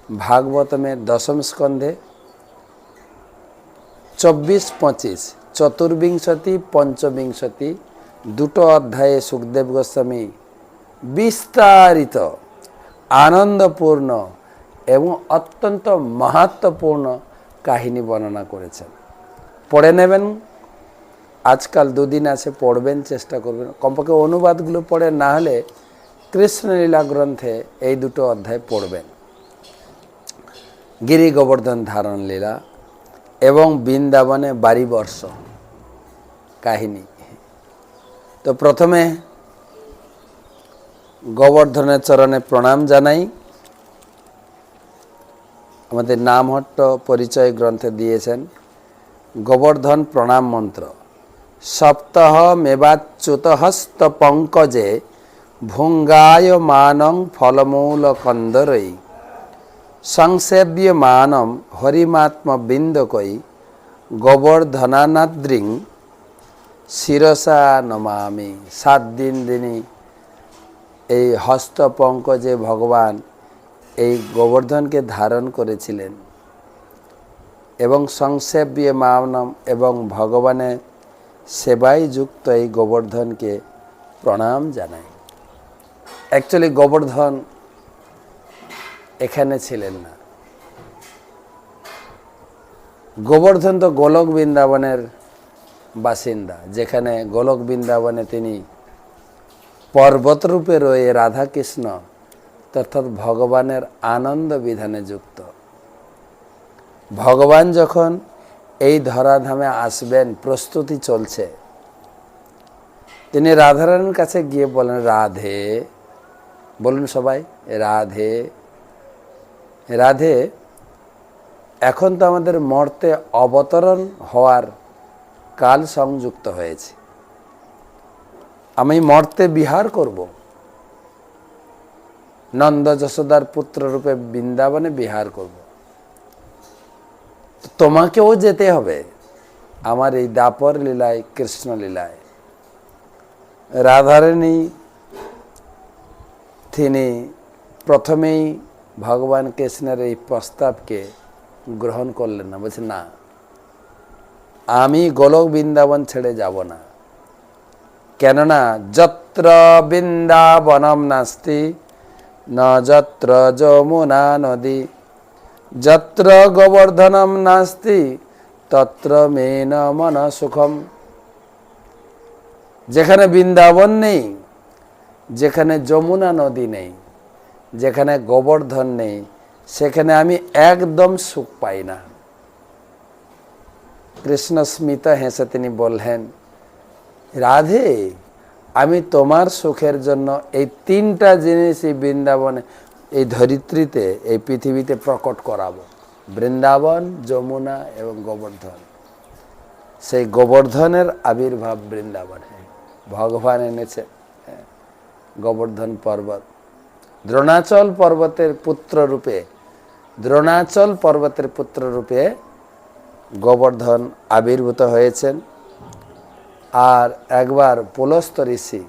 ভাগবতমের দশম স্কন্ধে 24-25 চতুর্বিংশতি পঞ্চবিংশতি দুটো অধ্যায়ে সুখদেব গোস্বামী বিস্তারিত আনন্দপূর্ণ এবং অত্যন্ত মাহাত্ম্যপূর্ণ কাহিনী বর্ণনা করেছেন। পড়ে নেবেন। আজকাল দুদিন আছে, পড়বেন, চেষ্টা করবেন, কমপক্ষে অনুবাদগুলো পড়ে, না হলে কৃষ্ণলীলা গ্রন্থে এই দুটো অধ্যায় পড়বেন। গিরি গোবর্ধন ধারণ লীলা এবং বৃন্দাবনে 12 বর্ষ কাহিনী। তো প্রথমে গোবর্ধনের চরণে প্রণাম জানাই। আমাদের নামহট্ট পরিচয় গ্রন্থে দিয়েছেন গোবর্ধন প্রণাম মন্ত্র। সপ্তাহ মেবাচ্যুতহস্ত পঙ্কজে ভুঙ্গায় মানং ফলমূল কন্দরৈ সংসেব্য মানম হরিমাত্ম বিন্দকৈ গোবর্ধনানাদ্রিং শিরসা নমামি। 7 দিন তিনি এই হস্ত পঙ্কজে ভগবান এই গোবর্ধনকে ধারণ করেছিলেন এবং সংসেব্য মানম এবং ভগবানের সেবায় যুক্ত এই গোবর্ধনকে প্রণাম জানাই। অ্যাকচুয়ালি গোবর্ধন এখানে ছিলেন না। গোবর্ধন তো গোলক বৃন্দাবনের বাসিন্দা, যেখানে গোলক বৃন্দাবনে তিনি পর্বতরূপে রয়ে রাধাকৃষ্ণ অর্থাৎ ভগবানের আনন্দ বিধানে যুক্ত। ভগবান যখন এই ধরাধামে আসবেন, প্রস্তুতি চলছে, তিনি রাধারানীর কাছে গিয়ে বলেন, রাধে, বলুন সবাই, রাধে রাধে, এখন তো আমাদের মর্তে অবতরণ হওয়ার কাল সংযুক্ত হয়েছে, আমি মর্তে বিহার করব, নন্দ যশোদার পুত্র রূপে বৃন্দাবনে বিহার করব, তোমাকেও যেতে হবে আমার এই দাপর লীলায়, কৃষ্ণ লীলায়। রাধারানী তিনি প্রথমেই ভগবান কৃষ্ণের এই প্রস্তাবকে গ্রহণ করলেন না, বলছেন না, আমি গোলক বৃন্দাবন ছেড়ে যাব না। কেননা যত্র বৃন্দাবনম নাস্তি ন যত্র যমুনা নদী যত্র গোবর্ধনম নাস্তি তত্র মে ন মন সুখম। যেখানে বৃন্দাবন নেই, যেখানে যমুনা নদী নেই, যেখানে গোবর্ধন নেই, সেখানে আমি একদম সুখ পাই না। কৃষ্ণ স্মিত হেসে তিনি বললেন, রাধে, আমি তোমার সুখের জন্য এই 3টা জিনিসই বৃন্দাবনে, এই ধরিত্রীতে, এই পৃথিবীতে প্রকট করাবো, বৃন্দাবন, যমুনা এবং গোবর্ধন। সেই গোবর্ধনের আবির্ভাব বৃন্দাবনে ভগবান এনেছে গোবর্ধন পর্বত। দ্রোণাচল পর্বতের পুত্র রূপে, দ্রোণাচল পর্বতের পুত্র রূপে গোবর্ধন আবির্ভূত হয়েছেন। আর একবার পুলস্ত ঋষি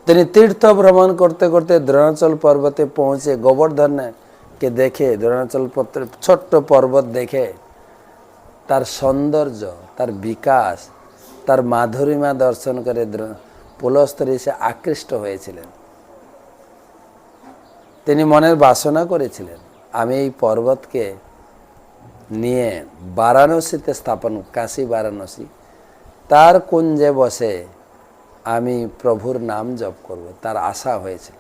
তিনি তীর্থ ভ্রমণ করতে করতে দ্রোণাচল পর্বতে পৌঁছে গোবর্ধনকে দেখে, দ্রোণাচল ছোট্ট পর্বত দেখে তার সৌন্দর্য, তার বিকাশ, তার মাধুরিমা দর্শন করে পুলস্ত ঋষি আকৃষ্ট হয়েছিলেন। তিনি মনের বাসনা করেছিলেন, আমি এই পর্বতকে নিয়ে বারাণসীতে স্থাপন, কাশী বারাণসী, তার কুঞ্জে বসে আমি প্রভুর নাম জপ করব, তার আশা হয়েছিল।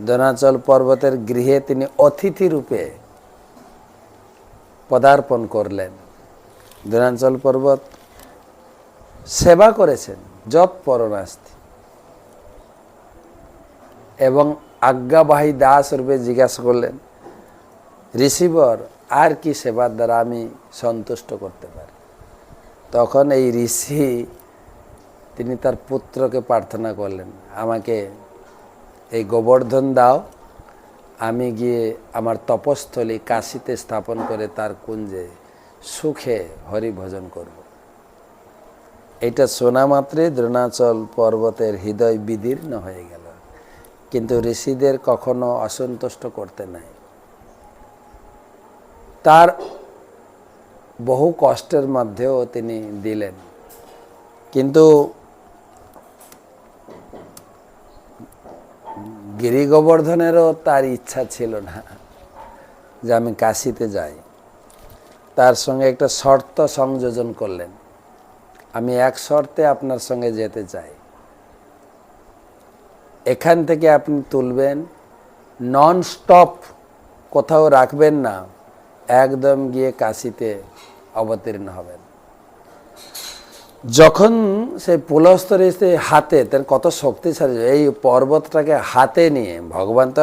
দ্রোণাচল পর্বতের গৃহে তিনি অতিথি রূপে পদার্পণ করলেন। দ্রোণাচল পর্বত সেবা করেছেন, জপ পরনাস্তি, এবং আজ্ঞাবাহী দাস রূপে জিজ্ঞাসা করলেন, ঋষিবর, আর কি সেবার দ্বারা আমি সন্তুষ্ট করতে পারি? তখন এই ঋষি তিনি তার পুত্রকে প্রার্থনা করলেন, আমাকে এই গোবর্ধন দাও, আমি গিয়ে আমার তপস্থলী কাশীতে স্থাপন করে তার কুঞ্জে সুখে হরি ভজন করব। এটা শোনা মাত্রে দ্রোণাচল পর্বতের হৃদয় বিদীর্ণ হয়ে গেল। কিন্তু ঋষিদের কখনো অসন্তুষ্ট করতে নাই। তার বহু কষ্টের মধ্যেও তিনি দিলেন, কিন্তু গিরি গোবর্ধনেরও তার ইচ্ছা ছিল না যে আমি কাশীতে যাই। তার সঙ্গে একটা শর্ত সংযোজন করলেন, আমি এক শর্তে আপনার সঙ্গে যেতে চাই, এখান থেকে আপনি তুলবেন, নন স্টপ কোথাও রাখবেন না, একদম গিয়ে কাশীতে অবতীর্ণ হবেন। যখন সেই পুলস্তরে হাতে, তার কত শক্তিশালী, এই পর্বতটাকে হাতে নিয়ে ভগবান তো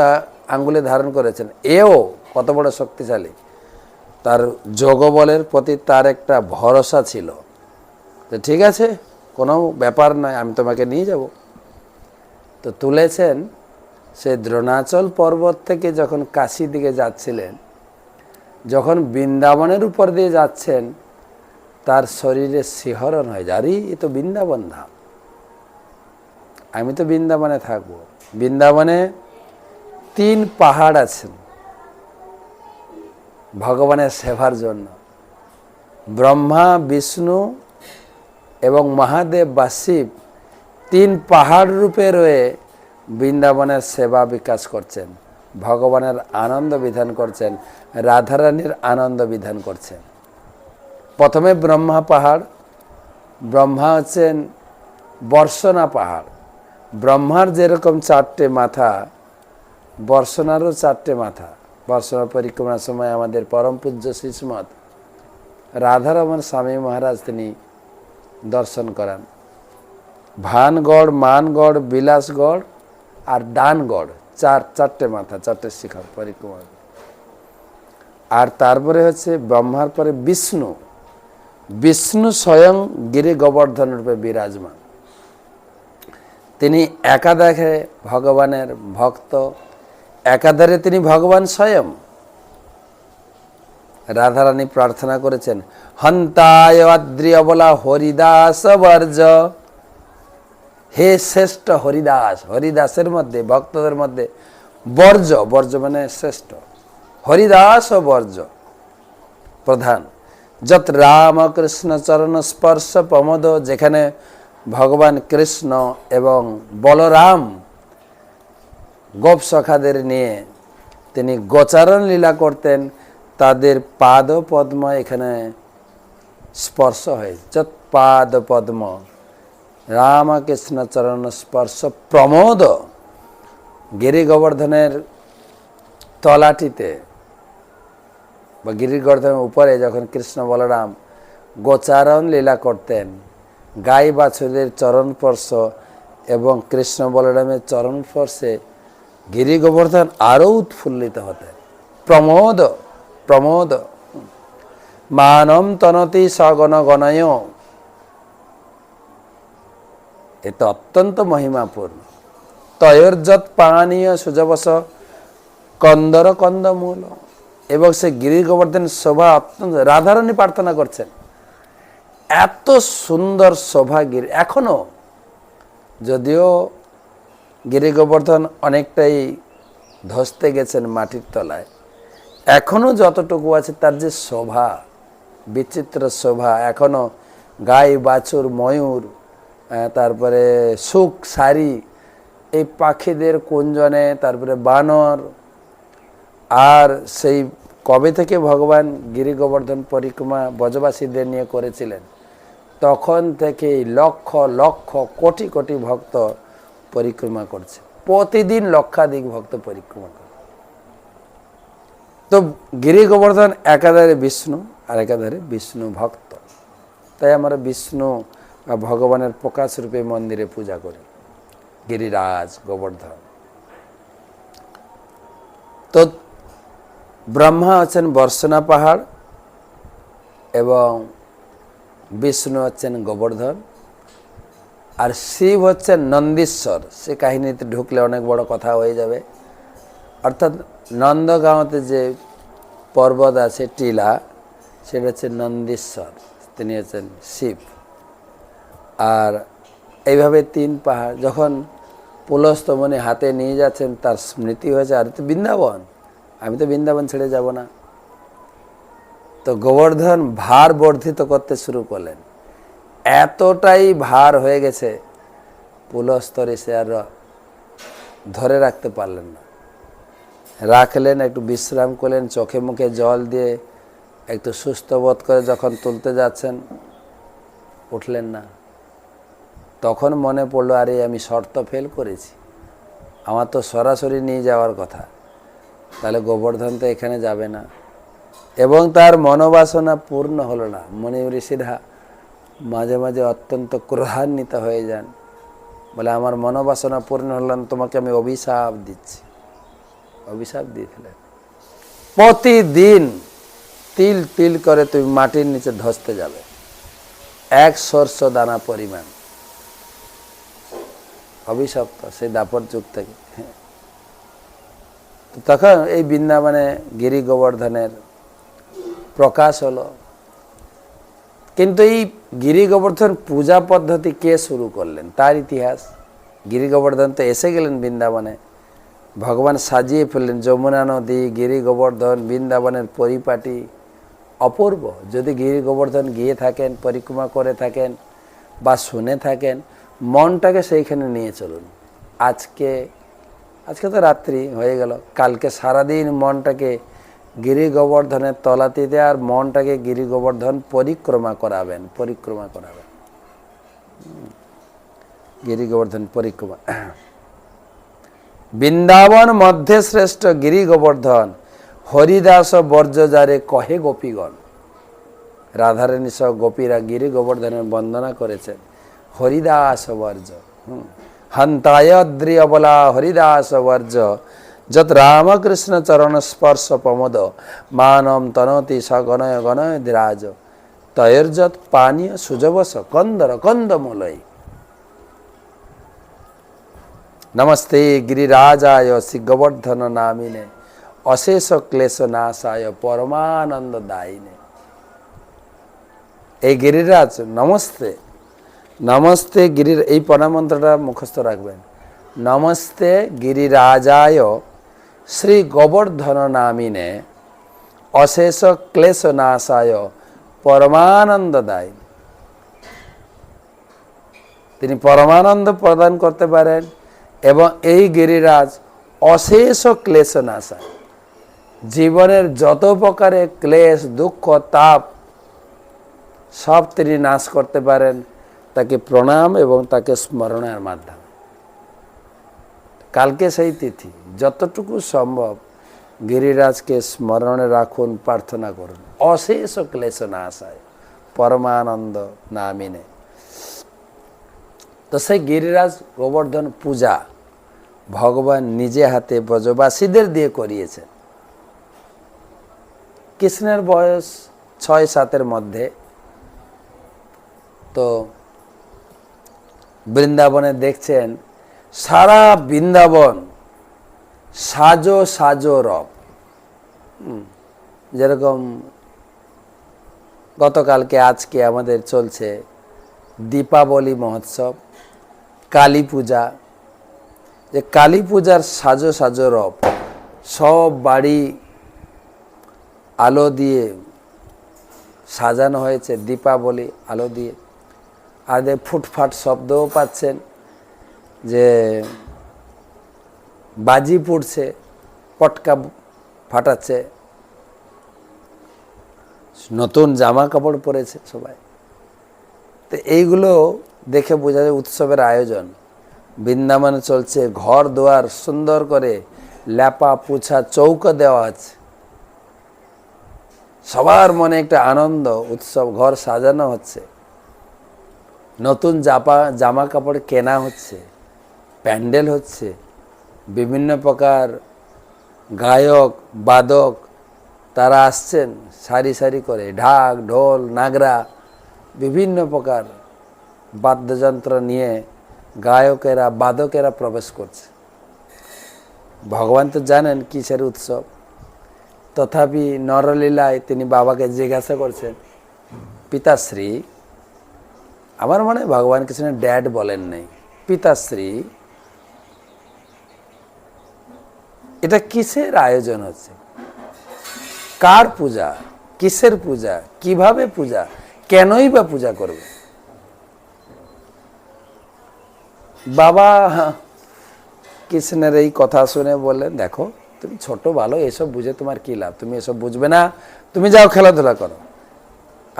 আঙ্গুলে ধারণ করেছেন, এও কত বড় শক্তিশালী, তার যোগবলের প্রতি তার একটা ভরসা ছিল যে ঠিক আছে, কোনো ব্যাপার নয়, আমি তোমাকে নিয়ে যাব। তো তুলেছেন, সে দ্রোণাচল পর্বত থেকে যখন কাশী দিকে যাচ্ছিলেন, যখন বৃন্দাবনের উপর দিয়ে যাচ্ছেন, তার শরীরে শিহরণ হয়ে যায়, আরে এ তো বৃন্দাবন ধাম, আমি তো বৃন্দাবনে থাকবো। বৃন্দাবনে 3 পাহাড় আছেন ভগবানের সেবার জন্য, ব্রহ্মা, বিষ্ণু এবং মহাদেব বা শিব 3 পাহাড় রূপে রয়ে বৃন্দাবনের সেবা বিকাশ করছেন, ভগবানের আনন্দ বিধান করছেন, রাধারানীর আনন্দ বিধান করছেন। প্রথমে ব্রহ্মা পাহাড়, ব্রহ্মা হচ্ছেন বর্ষণা পাহাড়। ব্রহ্মার যেরকম 4টে মাথা, বর্ষণারও 4টে মাথা। বর্ষণা পরিক্রমার সময় আমাদের পরম পূজ্য শ্রীমৎ রাধারমণ স্বামী মহারাজ তিনি দর্শন করান। ভানগড়, মানগড়, বিলাসগড় আর ডানগড়, 4টে মাথা, 4টে শিখর পরিক্রমা। আর তারপরে হচ্ছে ব্রহ্মার পরে বিষ্ণু, বিষ্ণু স্বয়ং গিরি গোবর্ধন রূপে বিরাজমান। তিনি একাধারে ভগবানের ভক্ত, একাধারে তিনি ভগবান স্বয়ং। রাধারানী প্রার্থনা করেছেন, হন্তায় অদ্রি অবলা হরিদাস বর্জ, হে শ্রেষ্ঠ হরিদাস, হরিদাসের মধ্যে, ভক্তদের মধ্যে বর্জ, বর্জ মানে শ্রেষ্ঠ, হরিদাস ও বর্জ প্রধান। যত রামকৃষ্ণ চরণ স্পর্শ প্রমোদ, যেখানে ভগবান কৃষ্ণ এবং বলরাম গোপ সখাদের নিয়ে তিনি গোচারণ লীলা করতেন, তাদের পাদ পদ্ম এখানে স্পর্শ হয়। যত পাদ পদ্ম রামকৃষ্ণ চরণ স্পর্শ প্রমোদ, গিরি গোবর্ধনের তলাটিতে বা গিরি গোবর্ধনের উপরে যখন কৃষ্ণ বলরাম গোচারণ লীলা করতেন, গাই বাছুরের চরণ স্পর্শ এবং কৃষ্ণ বলরামের চরণ স্পর্শে গিরি গোবর্ধন আরও উৎফুল্লিত হতেন। প্রমোদ, প্রমোদ মানম তনতি সগণ গণয়, এটা অত্যন্ত মহিমাপূর্ণ। তয়োর্যৎ পানীয় সুজবস কন্দর কন্দমূল, এবং সে গিরি গোবর্ধন শোভা অত্যন্ত, রাধারানী প্রার্থনা করছেন, এত সুন্দর শোভা গিরি। এখনো যদিও গিরি গোবর্ধন অনেকটাই ধসতে গেছেন মাটির তলায়, এখনো যতটুকু আছে তার যে শোভা, বিচিত্র শোভা, এখনো গাই বাছুর ময়ূর, তারপরে সুখ সারি, এই পাখিদের কুঞ্জনে, তারপরে বানর, আর সেই কবে থেকে ভগবান গিরি গোবর্ধন পরিক্রমা ব্রজবাসীদের নিয়ে করেছিলেন, তখন থেকেই লক্ষ লক্ষ কোটি কোটি ভক্ত পরিক্রমা করছে, প্রতিদিন লক্ষাধিক ভক্ত পরিক্রমা করে। তো গিরি গোবর্ধন একাধারে বিষ্ণু আর একাধারে বিষ্ণু ভক্ত, তাই আমরা বিষ্ণু বা ভগবানের প্রকাশ রূপে মন্দিরে পূজা করি গিরিরাজ গোবর্ধন। তো ব্রহ্মা হচ্ছেন বর্ষণা পাহাড় এবং বিষ্ণু হচ্ছেন গোবর্ধন, আর শিব হচ্ছেন নন্দীশ্বর। সে কাহিনীতে ঢুকলে অনেক বড় কথা হয়ে যাবে। অর্থাৎ নন্দগাঁওতে যে পর্বত আছে টিলা, সেটা হচ্ছে নন্দীশ্বর, তিনি হচ্ছেন শিব। আর এইভাবে 3 পাহাড়, যখন পুলস্ত মুনি হাতে নিয়ে যাচ্ছেন, তার স্মৃতি হয়েছে, আর তো বৃন্দাবন, আমি তো বৃন্দাবন ছেড়ে যাব না। তো গোবর্ধন ভার বর্ধিত করতে শুরু করলেন। এতটাই ভার হয়ে গেছে, পুলস্ত ঋষি আর ধরে রাখতে পারলেন না। রাখলেন, একটু বিশ্রাম করলেন, চোখে মুখে জল দিয়ে একটু সুস্থ বোধ করে যখন তুলতে যাচ্ছেন, উঠলেন না। তখন মনে পড়লো, আরে আমি শর্ত ফেল করেছি, আমার তো সরাসরি নিয়ে যাওয়ার কথা, তাহলে গোবর্ধন তো এখানে যাবে না। এবং তার মনোবাসনা পূর্ণ হলো না। মুনি ঋষিরা মাঝে মাঝে অত্যন্ত ক্রোধান্বিত হয়ে যান, বলে আমার মনোবাসনা পূর্ণ হল না, তোমাকে আমি অভিশাপ দিচ্ছি। অভিশাপ দিয়েছিলেন, প্রতিদিন তিল তিল করে তুমি মাটির নিচে ধসতে যাবে, 1 সর্ষ দানা পরিমাণ। অভিশপ্ত সেই দাপর যুগ থেকে। তখন এই বৃন্দাবনে গিরি গোবর্ধনের প্রকাশ হলো। কিন্তু এই গিরি গোবর্ধন পূজা পদ্ধতি কে শুরু করলেন, তার ইতিহাস। গিরি গোবর্ধন তো এসে গেলেন বৃন্দাবনে, ভগবান সাজিয়ে ফেললেন যমুনা নদী, গিরি গোবর্ধন, বৃন্দাবনের পরিপাটি অপূর্ব। যদি গিরি গোবর্ধন গিয়ে থাকেন, পরিক্রমা করে থাকেন বা শুনে থাকেন, মনটাকে সেইখানে নিয়ে চলুন। আজকে তো রাত্রি হয়ে গেল, কালকে সারাদিন মনটাকে গিরি গোবর্ধনের তলাতিতে আর মনটাকে গিরি গোবর্ধন পরিক্রমা করাবেন। গিরি গোবর্ধন পরিক্রমা। বৃন্দাবন মধ্যে শ্রেষ্ঠ গিরি গোবর্ধন, হরিদাস বর্জ যারে কহে গোপীগণ। রাধারানী সহ গোপীরা গিরি গোবর্ধনের বন্দনা করেছেন, হরিদাস বর্জ। হন্তায়দ্রি অবলা হরিদাস বর্জ, যত রামকৃষ্ণ চরণ স্পর্শ প্রমোদ, মানম তনতি সগণয় গণয় ধীরাজ, তৈর্যত পানীয় সুজবস কন্দর কন্দমূলয়। নমস্তে গিরিরাজায় শ্রী গোবর্ধন নামিনে, অশেষ ক্লেশ নাশায় পরমানন্দ দায়িনে। এই গিরিরাজ নমস্তে, নমস্তে গিরির, এই প্রণামন্ত্রটা মুখস্থ রাখবেন। নমস্তে গিরিরাজায় শ্রী গোবর্ধন নামিনে, অশেষ ক্লেশ নাশায় পরমানন্দ দায়িনে। তিনি পরমানন্দ প্রদান করতে পারেন এবং এই গিরিরাজ অশেষ ক্লেশ নাশায়, জীবনের যত প্রকারের ক্লেশ দুঃখ তাপ সব তিনি নাশ করতে পারেন, তাকে প্রণাম এবং তাকে স্মরণের মাধ্যমে। কালকে সেই তিথি, যতটুকু সম্ভব গিরিরাজকে স্মরণে রাখুন, প্রার্থনা করুন। অশেষ ক্লেশ নাশায় পরমানন্দ নামিনে। তো সেই গিরিরাজ গোবর্ধন পূজা ভগবান নিজে হাতে ব্রজবাসীদের দিয়ে করিয়েছেন। কৃষ্ণের বয়স 6-7 মধ্যে। তো বৃন্দাবনে দেখছেন সারা বৃন্দাবন সাজো সাজো রব। যেরকম গতকালকে আজকে আমাদের চলছে দীপাবলি মহোৎসব, কালী পূজা। যে কালী পূজার সাজো সাজো রব, সব বাড়ি আলো দিয়ে সাজানো হয়েছে, দীপাবলি আলো দিয়ে। আর ফুটফাট শব্দও পাচ্ছেন, যে বাজি ফুটছে, পটকা ফাটাচ্ছে, নতুন জামা কাপড় পরেছে সবাই। তো এইগুলো দেখে বোঝা যায় উৎসবের আয়োজন। বৃন্দাবনে চলছে, ঘর দুয়ার সুন্দর করে ল্যাপা পোছা চৌকা দেওয়া আছে, সবার মনে একটা আনন্দ উৎসব, ঘর সাজানো হচ্ছে, নতুন জামা কাপড় কেনা হচ্ছে, প্যান্ডেল হচ্ছে, বিভিন্ন প্রকার গায়ক বাদক তারা আসছেন সারি সারি করে, ঢাক ঢোল নাগরা বিভিন্ন প্রকার বাদ্যযন্ত্র নিয়ে গায়কেরা বাদকেরা প্রবেশ করছে। ভগবান তো জানেন কিসের উৎসব, তথাপি নরলীলায় তিনি বাবাকে জিজ্ঞাসা করছেন, পিতাশ্রী, আমার মনে হয় ভগবান কৃষ্ণের ড্যাড বলেন নাই, পিতাশ্রী এটা কিসের আয়োজন হচ্ছে, কার পূজা, কিসের পূজা, কিভাবে পূজা, কেনই বা পূজা করবে? বাবা কৃষ্ণের এই কথা শুনে বললেন, দেখো তুমি ছোট ভালো, এসব বুঝে তোমার কি লাভ, তুমি এসব বুঝবে না, তুমি যাও খেলাধুলা করো।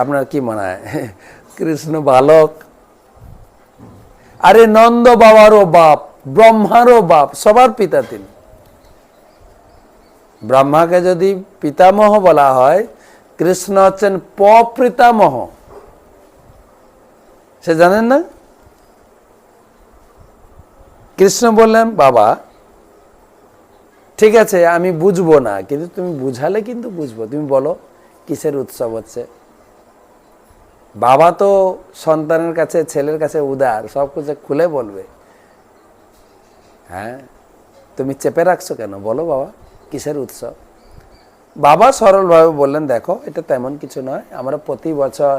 আপনার কি মনে হয় কৃষ্ণ বালক? আরে নন্দ বাবারও বাপ, ব্রহ্মারও বাপ, সবার পিতা তিনি। ব্রহ্মাকে যদি পিতামহ বলা হয়, কৃষ্ণ হচ্ছেন প্রপিতামহ, সে জানেন না? কৃষ্ণ বললেন, বাবা ঠিক আছে আমি বুঝবো না, কিন্তু তুমি বুঝালে কিন্তু বুঝবো, তুমি বলো কিসের উৎসব হচ্ছে। বাবা তো সন্তানের কাছে, ছেলের কাছে উদার, সব কিছু খুলে বলবে। হ্যাঁ, তুমি চেপে রাখছো কেন, বলো বাবা কিসের উৎসব? বাবা সরলভাবে বললেন, দেখো এটা তেমন কিছু নয়, আমরা প্রতি বছর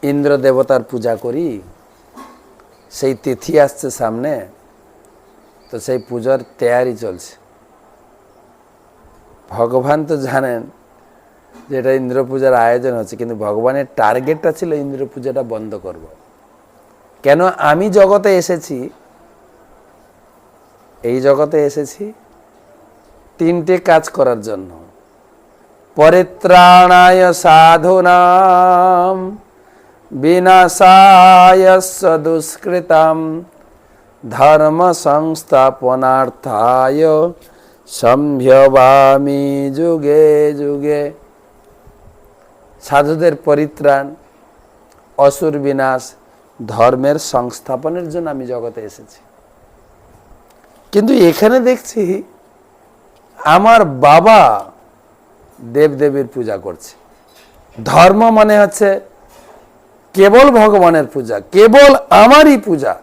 ইন্দ্র দেবতার পূজা করি, সেই তিথি আসছে সামনে, তো সেই পূজার তৈরি চলছে। ভগবান তো জানেন যে এটা ইন্দ্র পূজার আয়োজন হচ্ছে, কিন্তু ভগবানের টার্গেটটা ছিল ইন্দ্র পূজাটা বন্ধ করব। কেন? আমি জগতে এসেছি, এই জগতে এসেছি তিনটে কাজ করার জন্য। পরিত্রাণায় সাধুনাম বিনাশায় দুষ্কৃতাম ধর্ম সংস্থাপনার্থায় সম্ভবামি যুগে যুগে। সাধুদের পরিত্রাণ, অসুর বিনাশ, ধর্মের সংস্থাপনের জন্য আমি জগতে এসেছি। কিন্তু এখানে দেখছি আমার বাবা দেবদেবীর পূজা করছে। ধর্ম মানে হচ্ছে কেবল ভগবানের পূজা, কেবল আমারই পূজা,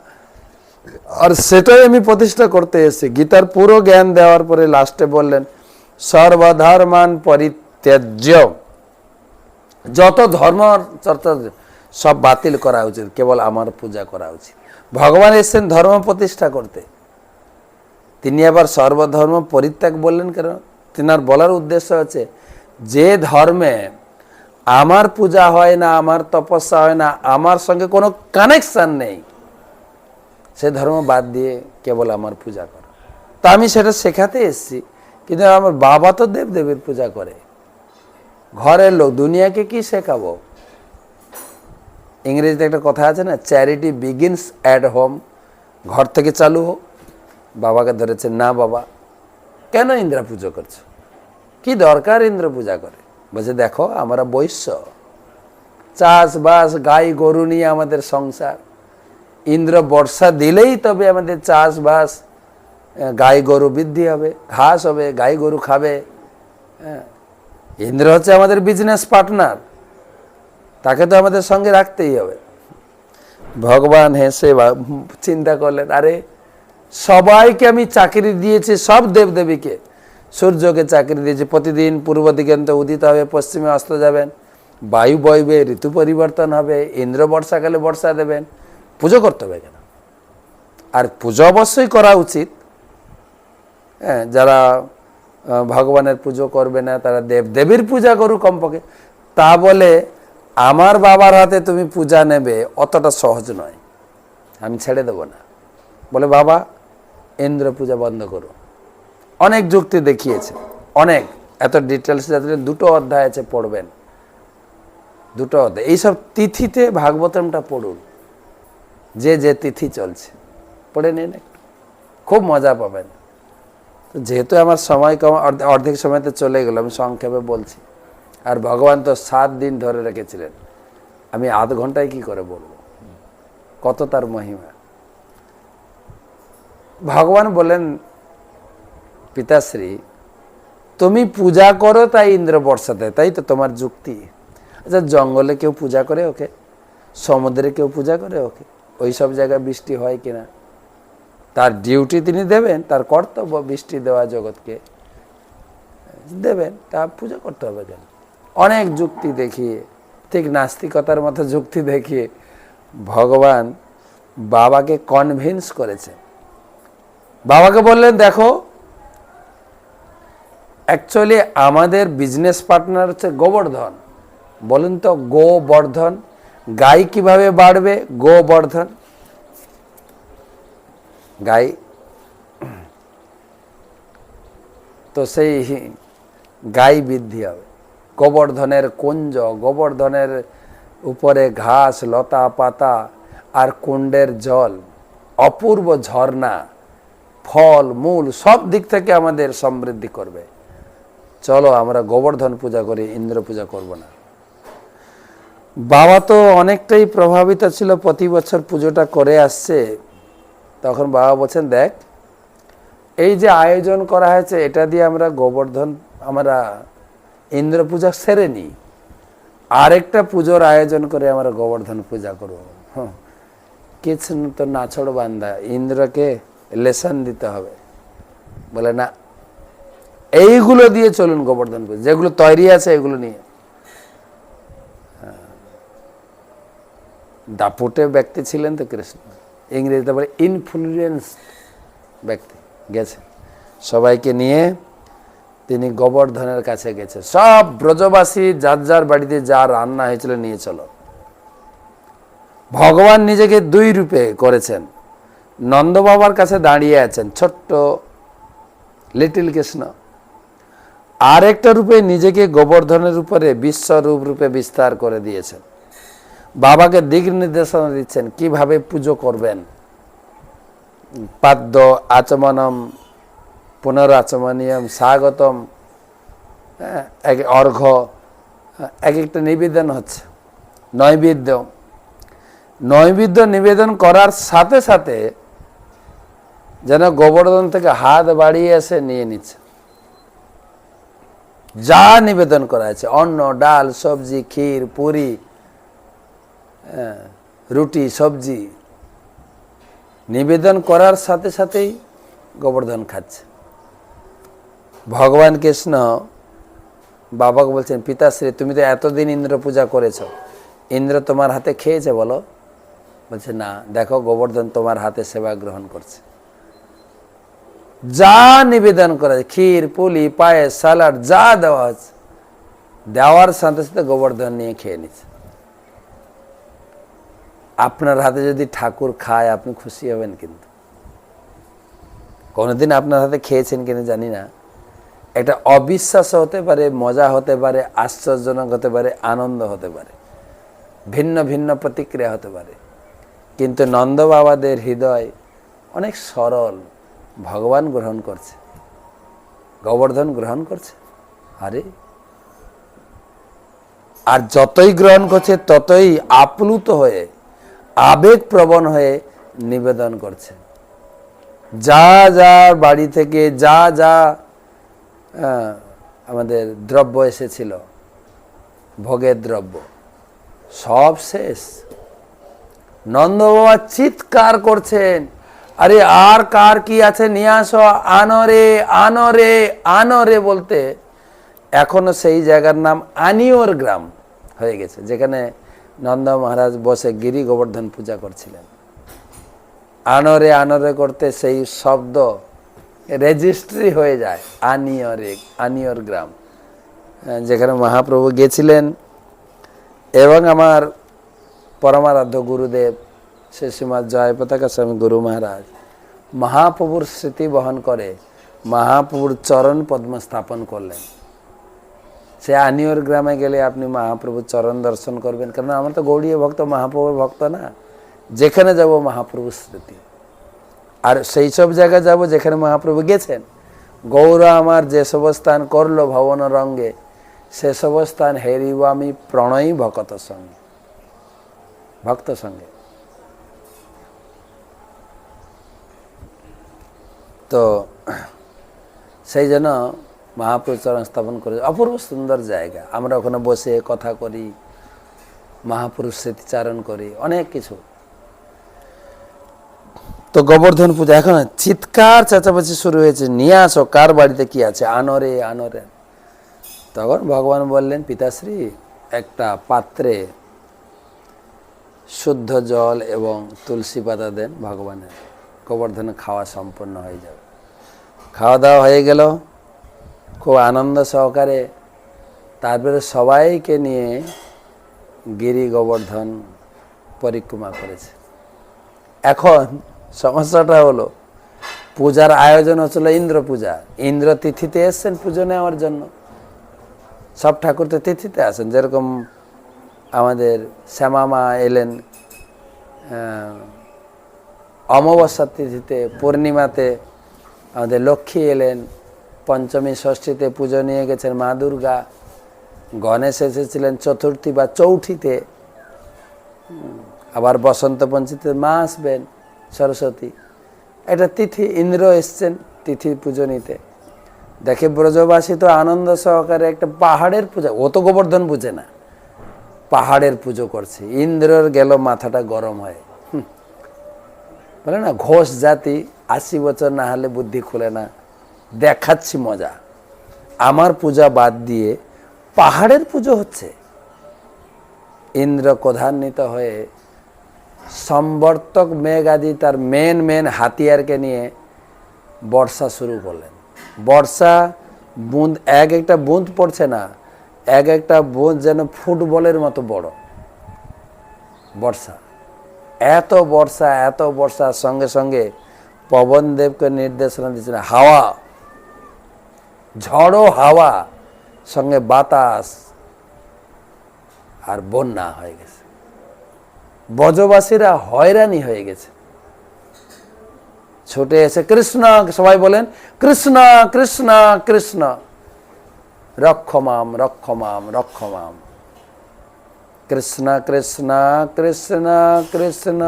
আর সেটাই আমি প্রতিষ্ঠা করতে এসেছি। গীতার পুরো জ্ঞান দেওয়ার পরে লাস্টে বললেন, সর্বধর্মান পরিত্যাজ্য, যত ধর্ম চর্চা সব বাতিল করা উচিত, কেবল আমার পূজা করা উচিত। ভগবান এসেছেন ধর্ম প্রতিষ্ঠা করতে, তিনি আবার সর্বধর্ম পরিত্যাগ বললেন কেন? তিনার বলার উদ্দেশ্য হচ্ছে, যে ধর্মে আমার পূজা হয় না, আমার তপস্যা হয় না, আমার সঙ্গে কোনো কানেকশন নেই, সে ধর্ম বাদ দিয়ে কেবল আমার পূজা করো। তা আমি সেটা শেখাতে এসেছি। কিন্তু আমার বাবা তো দেবদেবীর পূজা করে, ঘরের লোক, দুনিয়াকে কি শেখাবো? ইংরেজিতে একটা কথা আছে না, চ্যারিটি বিগিনস অ্যাট হোম, ঘর থেকে চালু হোক। বাবাকে ধরেছে, না বাবা কেন ইন্দ্র পুজো করছো, কি দরকার ইন্দ্র পূজা করে? বলছে, দেখো আমরা বৈশ্য, চাষবাস গাই গরু নিয়ে আমাদের সংসার, ইন্দ্র বর্ষা দিলেই তবে আমাদের চাষবাস, গাই গরু বৃদ্ধি হবে, ঘাস হবে, গাই গরু খাবে। হ্যাঁ, ইন্দ্র হচ্ছে আমাদের বিজনেস পার্টনার, তাকে তো আমাদের সঙ্গে রাখতেই হবে। ভগবান হেসে চিন্তা করলেন, আরে সবাইকে আমি চাকরি দিয়েছি, সব দেবদেবীকে, সূর্যকে চাকরি দিয়েছি, প্রতিদিন পূর্ব দিগন্তে উদিত হবে, পশ্চিমে অস্ত যাবেন, বায়ু বইবে, ঋতু পরিবর্তন হবে, ইন্দ্র বর্ষাকালে বর্ষা দেবেন, পুজো করতে হবে কেন? আর পুজো অবশ্যই করা উচিত। হ্যাঁ, যারা ভগবানের পুজো করবে না তারা দেবদেবীর পূজা করুক কমপক্ষে। তা বলে আমার বাবার হাতে তুমি পূজা নেবে, অতটা সহজ নয়, আমি ছেড়ে দেব না। বলে, বাবা ইন্দ্র পূজা বন্ধ করো। অনেক যুক্তি দেখিয়েছে, অনেক, এত ডিটেলস যাতে দুটো অধ্যায় আছে, পড়বেন দুটো অধ্যায়। এইসব তিথিতে ভাগবতমটা পড়ুন, যে যে তিথি চলছে পড়ে নিন, একটু খুব মজা পাবেন। তো যেহেতু আমার সময় কম, অর্ধেক সময়তে চলে গেল, আমি সংক্ষেপে বলছি। আর ভগবান তো 7 দিন ধরে রেখেছিলেন, আমি আধ ঘন্টায় কি করে বলবো, কত তার মহিমা। ভগবান বলেন, পিতাশ্রী তুমি পূজা করো তাই ইন্দ্র বর্ষাতে, তাই তো তোমার যুক্তি। আচ্ছা, জঙ্গলে কেউ পূজা করে ওকে, সমুদ্রে কেউ পূজা করে ওকে, ওই সব জায়গায় বৃষ্টি হয় কিনা? তার ডিউটি তিনি দেবেন, তার কর্তব্য বৃষ্টি দেওয়া, জগৎকে দেবেন, তা পূজা করতে হবে কেন? অনেক যুক্তি দেখিয়ে, ঠিক নাস্তিকতার মতো যুক্তি দেখিয়ে ভগবান বাবাকে কনভিন্স করেছে। বাবাকে বললেন, দেখো অ্যাকচুয়ালি আমাদের বিজনেস পার্টনার হচ্ছে গোবর্ধন। বলুন তো, গোবর্ধন, গাই কিভাবে বাড়বে? গোবর্ধন, গাই। তো সেই গাই বৃদ্ধি হবে, গোবর্ধনের কুঞ্জ, গোবর্ধনের উপরে ঘাস লতা পাতা আর কুণ্ডের জল, অপূর্ব ঝর্ণা, ফল মূল সব দিক থেকে আমাদের সমৃদ্ধি করবে। চলো আমরা গোবর্ধন পূজা করি, ইন্দ্র পূজা করব না। বাবা তো অনেকটাই প্রভাবিত ছিল, প্রতি বছর পুজোটা করে আসছে। তখন বাবা বলছেন, দেখ এই যে আয়োজন করা হয়েছে, এটা দিয়ে আমরা গোবর্ধন, আমরা ইন্দ্র পূজা সেরে নিই, আরেকটা পুজোর আয়োজন করে আমরা গোবর্ধন পূজা করবো। হ্যাঁ, কিছু তো নাছড় বান্ধা, ইন্দ্রকে লেসন দিতে হবে। বলে না, এইগুলো দিয়ে চলুন গোবর্ধন পূজা, যেগুলো তৈরি আছে এগুলো নিয়ে। দাপুটে ব্যক্তি ছিলেন তো কৃষ্ণ, ইংরেজিতে বলে ইনফ্লুয়েন্স ব্যক্তি, গেছে সবাইকে নিয়ে তিনি গোবর্ধনের কাছে গেছে। সব ব্রজবাসী যার যার বাড়িতে যা রান্না হয়েছিল নিয়ে চলো। ভগবান নিজেকে দুই রূপে করেছেন, নন্দ বাবার কাছে দাঁড়িয়ে আছেন ছোট্ট লিটিল কৃষ্ণ, আর একটা রূপে নিজেকে গোবর্ধনের উপরে বিশ্বরূপ রূপে বিস্তার করে দিয়েছেন। বাবাকে দিক নির্দেশনা দিচ্ছেন কিভাবে পুজো করবেন। পাদ্য আচমনম পুনরাচমনীয়ম স্বাগতম, অর্ঘ্য, এক একটা নিবেদন হচ্ছে, নৈবেদ্য নিবেদন করার সাথে সাথে যেন গোবর্ধন থেকে হাত বাড়িয়ে এসে নিয়ে নিচ্ছে। যা নিবেদন করা আছে, অন্ন ডাল সবজি ক্ষীর পুরি রুটি সবজি, নিবেদন করার সাথে সাথেই গোবর্ধন খাচ্ছে। ভগবান কৃষ্ণ বাবাকে বলছেন, পিতাশ্রী তুমি তো এতদিন ইন্দ্র পূজা করেছ, ইন্দ্র তোমার হাতে খেয়েছে বলো? বলছে না, দেখো গোবর্ধন তোমার হাতে সেবা গ্রহণ করছে। যা নিবেদন করা, ক্ষীর পুলি পায়েস সালাড যা দেওয়া হচ্ছে, দেওয়ার সাথে সাথে গোবর্ধন নিয়ে খেয়ে নিচ্ছে। আপনার হাতে যদি ঠাকুর খায় আপনি খুশি হবেন, কিন্তু কোনোদিন আপনার হাতে খেয়েছেন কিনা জানি না, এটা অবিশ্বাস হতে পারে, মজা হতে পারে, আশ্চর্যজনক হতে পারে, আনন্দ হতে পারে, ভিন্ন ভিন্ন প্রতিক্রিয়া হতে পারে, কিন্তু নন্দ বাবাদের হৃদয় অনেক সরল। ভগবান গ্রহণ করছে, গোবর্ধন গ্রহণ করছে, আরে আর যতই গ্রহণ করছে ততই আপ্লুত হয়ে আবেগ প্রবণ হয়ে নিবেদন করছে। যা যা বাড়ি থেকে যা যা আমাদের দ্রব্য এসেছিল, ভোগের দ্রব্য সব শেষ। নন্দ বাবা চিৎকার করছেন, আরে আর কার কি আছে নিয়ে আসো, আনরে আনরে আনরে বলতে এখনো সেই জায়গার নাম আনিওর গ্রাম হয়ে গেছে, যেখানে নন্দ মহারাজ বসে গিরি গোবর্ধন পূজা করছিলেন। আনরে আনরে করতে সেই শব্দ রেজিস্ট্রি হয়ে যায় আনিয়রে, আনিয়র গ্রাম, যেখানে মহাপ্রভু গেছিলেন। এবং আমার পরমারাধ্য গুরুদেব শ্রী শ্রীমৎ জয় পতাকা স্বামী গুরু মহারাজ মহাপ্রভুর স্মৃতি বহন করে মহাপ্রভুর চরণ পদ্ম স্থাপন করলেন। সে আনিয়র গ্রামে গেলে আপনি মহাপ্রভুর চরণ দর্শন করবেন, কারণ আমরা তো গৌড়ীয় ভক্ত, মহাপ্রভুর ভক্ত না। যেখানে যাব মহাপ্রভুর স্মৃতি, আর সেই সব জায়গায় যাব যেখানে মহাপ্রভু গেছেন। গৌর আমার যে সব স্থান করলো ভবন রঙ্গে, সে সব স্থান হেরিব আমি প্রণয়ী ভক্ত সঙ্গে, ভক্ত সঙ্গে। তো সেই জন্য মহাপ্রভু চরণ স্থাপন করে, অপূর্ব সুন্দর জায়গা। আমরা ওখানে বসে কথা করি, মহাপুরুষ স্মৃতিচারণ করি, অনেক কিছু। তো গোবর্ধন পূজা এখন চিৎকার চেঁচামেচি শুরু হয়েছে, নিয়ে আসো, কার বাড়িতে কি আছে, আনরে আনরে। তখন ভগবান বললেন, পিতাশ্রী একটা পাত্রে শুদ্ধ জল এবং তুলসী পাতা দেন ভগবানের, গোবর্ধনের খাওয়া সম্পন্ন হয়ে যাবে। খাওয়া দাওয়া হয়ে গেল, খুব আনন্দ সহকারে তারপরে সবাইকে নিয়ে গিরি গোবর্ধন পরিক্রমা করেছে। এখন সমস্যাটা হলো পূজার আয়োজন হচ্ছিল ইন্দ্র পূজা। ইন্দ্র তিথিতে এসছেন পুজো নেওয়ার জন্য। সব ঠাকুর তো তিথিতে আসেন, যেরকম আমাদের শ্যামা মা এলেন অমাবস্যার তিথিতে, পূর্ণিমাতে আমাদের লক্ষ্মী এলেন, পঞ্চমী ষষ্ঠীতে পুজো নিয়ে গেছেন মা দুর্গা, গণেশ এসেছিলেন চতুর্থী বা চৌঠিতে, আবার বসন্ত পঞ্চমীতে মা আসবেন সরস্বতী। এটা তিথি, ইন্দ্র এসছেন তিথি পুজো নিতে। দেখে ব্রজবাসী তো আনন্দ সহকারে একটা পাহাড়ের পূজা, ও তো গোবর্ধন বুঝে না, পাহাড়ের পুজো করছে। ইন্দ্রর গেল মাথাটা গরম হয়, বলে না ঘোষ জাতি 80 বছর না হলে বুদ্ধি খুলে না, দেখাচ্ছি মজা, আমার পূজা বাদ দিয়ে পাহাড়ের পুজো হচ্ছে। ইন্দ্র ক্রোধান্বিত হয়ে সম্বর্তক মেঘ আদি তার মেন হাতিয়ারকে নিয়ে বর্ষা শুরু করলেন। বর্ষা বুঁদ, এক একটা বুঁদ পড়ছে না, এক একটা বুঁদ যেন ফুটবলের মতো বড় বর্ষা। এত বর্ষার সঙ্গে সঙ্গে পবনদেবকে নির্দেশনা দিচ্ছেন, হাওয়া, ঝড়ো হাওয়া সঙ্গে বাতাস, আর বন্যা হয়ে গেছে। ব্রজবাসীরা হয়রানি হয়ে গেছে, ছুটে এসে কৃষ্ণ, সবাই বলেন কৃষ্ণ কৃষ্ণ কৃষ্ণ, রক্ষমাম রক্ষমাম রক্ষমাম, কৃষ্ণ কৃষ্ণ কৃষ্ণ কৃষ্ণ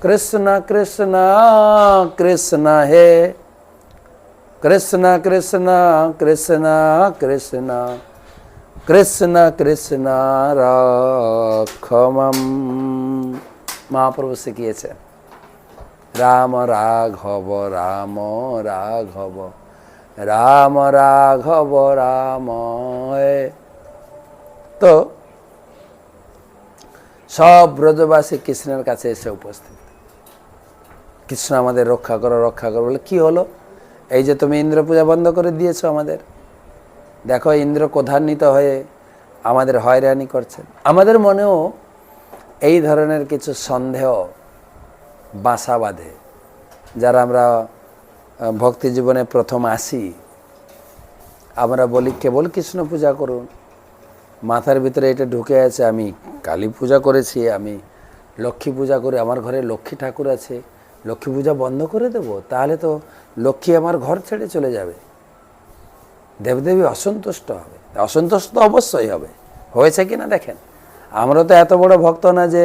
কৃষ্ণ কৃষ্ণ কৃষ্ণ হে, কৃষ্ণ কৃষ্ণ কৃষ্ণ কৃষ্ণ কৃষ্ণ কৃষ্ণ রক্ষমাম। মহাপ্রভু শিখিয়েছে রাম রাঘব রাম রাঘব রাম রাঘব রাম। তো সব ব্রজবাসী কৃষ্ণের কাছে এসে উপস্থিত, কৃষ্ণ আমাদের রক্ষা করো রক্ষা করো। বলে কি হলো, এই যে তুমি ইন্দ্র পূজা বন্ধ করে দিয়েছো আমাদের, দেখো ইন্দ্র ক্রোধান্বিত হয়ে আমাদের হয়রানি করছেন। আমাদের মনেও এই ধরনের কিছু সন্দেহ বাসা বাঁধে, যারা আমরা ভক্তি জীবনে প্রথম আসি, আমরা বলি কেবল কৃষ্ণ পূজা করুন, মাথার ভিতরে এটা ঢুকে আছে আমি কালী পূজা করেছি, আমি লক্ষ্মী পূজা করি, আমার ঘরে লক্ষ্মী ঠাকুর আছে, লক্ষ্মী পূজা বন্ধ করে দেব, তাহলে তো লক্ষ্মী আমার ঘর ছেড়ে চলে যাবে, দেবদেবী অসন্তুষ্ট হবে। অসন্তুষ্ট অবশ্যই হবে, হয়েছে কিনা দেখেন। আমরা তো এত বড় ভক্ত না যে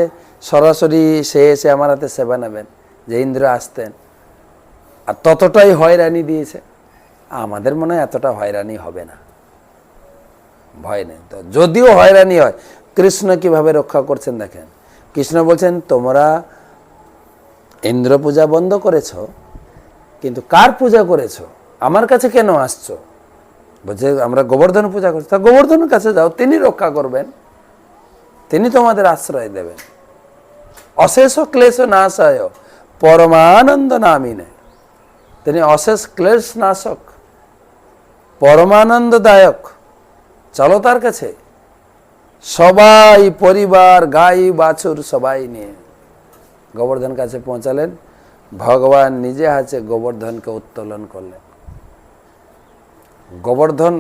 সরাসরি সে এসে আমার হাতে সেবা নেবেন, যে ইন্দ্র আসতেন আর ততটাই হয়রানি দিয়েছে। আমাদের মনে হয় এতটা হয়রানি হবে না, ভয় নেই। তো যদিও হয়রানি হয়, কৃষ্ণ কিভাবে রক্ষা করছেন দেখেন। কৃষ্ণ বলছেন তোমরা ইন্দ্র পূজা বন্ধ করেছ, কিন্তু কার পূজা করেছ, আমার কাছে কেন আসছো? বলছে আমরা গোবর্ধন পূজা করছি। তা গোবর্ধনের কাছে যাও, তিনি রক্ষা করবেন, তিনি তোমাদের আশ্রয় দেবেন। অশেষ ক্লেশ নাশায় পরমানন্দ নামিনে, তিনি অশেষ ক্লেশ নাশক, পরমানন্দদায়ক। চলো তার কাছে, সবাই পরিবার গাই বাছুর সবাই নিয়ে গোবর্ধন কাছে পৌঁছালেন। ভগবান নিজে হাতে গোবর্ধনকে উত্তোলন করলেন। গোবর্ধন